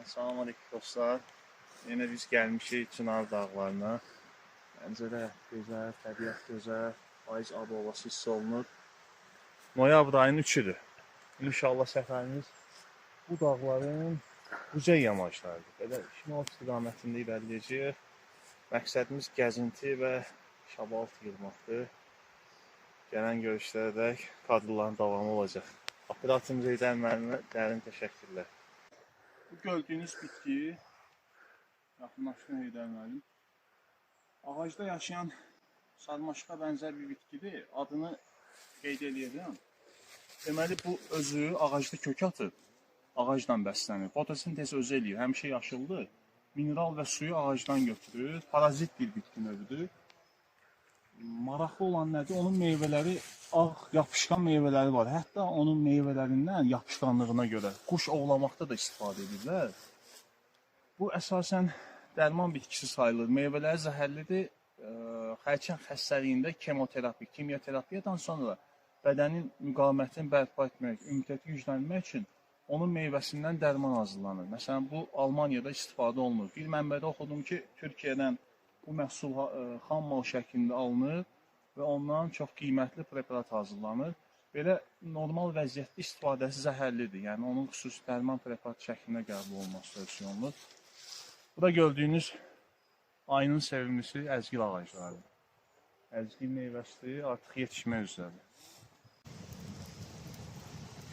Salam aleyküm dostlar. Yine biz gəlmişik Çınar dağlarına. Məncələ gözəl, təbiət gözəl, payız ab-havası hiss olunur. Noyabr ayının 3-üdür. İnşallah səfərimiz bu dağların uca yamaclarıdır. Belə şimal istiqamətində irəliləyəcəyik. Məqsədimiz gəzinti və şabaltı yığmaqdır. Gələn görüşlərədək kadrların davamı olacaq. Operatorumuz Heydər müəllimə dərin təşəkkürlər. Bu gördüyünüz bitki, yaxınlaşdırın Heydər müəllim, ağacda yaşayan sarmaşıqa bənzər bir bitkidir. Adını qeyd edirəm. Deməli, bu özü ağacda kök atıb, ağacla bəslənir. Fotosintez özü eləyir, həmişə yaşıldır. Mineral və suyu ağacdan götürür. Parazit bir bitki növüdür. Maraqlı olan nədir? Onun meyvələri, ağ, yapışqan meyvələri var. Hətta onun meyvələrindən yapışqanlığına görə quş ovlamaqda da istifadə edirlər. Bu əsasən dərman bitkisi sayılır. Meyvələri zəhərlidir. Xərçəng xəstəliyində kemoterapi, kimyoterapiyadan sonra bədənin müqavimətini bərpa etmək, immunitetini gücləndirmək üçün onun meyvəsindən dərman hazırlanır. Məsələn, bu Almaniyada istifadə olunur. Bir mənbədə oxudum ki, Türkiyədən bu məhsul xam mal şəklində alınır və ondan çox qiymətli preparat hazırlanır. Belə normal vəziyyətdə istifadəsi zəhərlidir. Yəni, onun xüsusi dərman preparat şəklində qəbul olması tövsiyə olunur. Bu da gördüyünüz ayının sevimlisi əzgil ağaclarıdır. Əzgil meyvəsi artıq yetişmək üzrədir.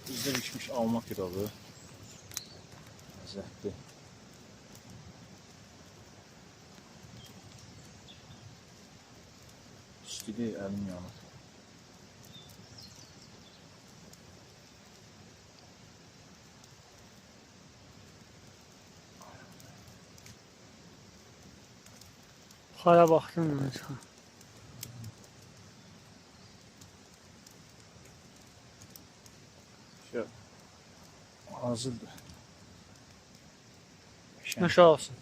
Bizdə pişmiş alma kirağı. Ləzzətli. İstidir, əlim yanır. Hara baxdın mı? Hazırdır. Maşa olsun.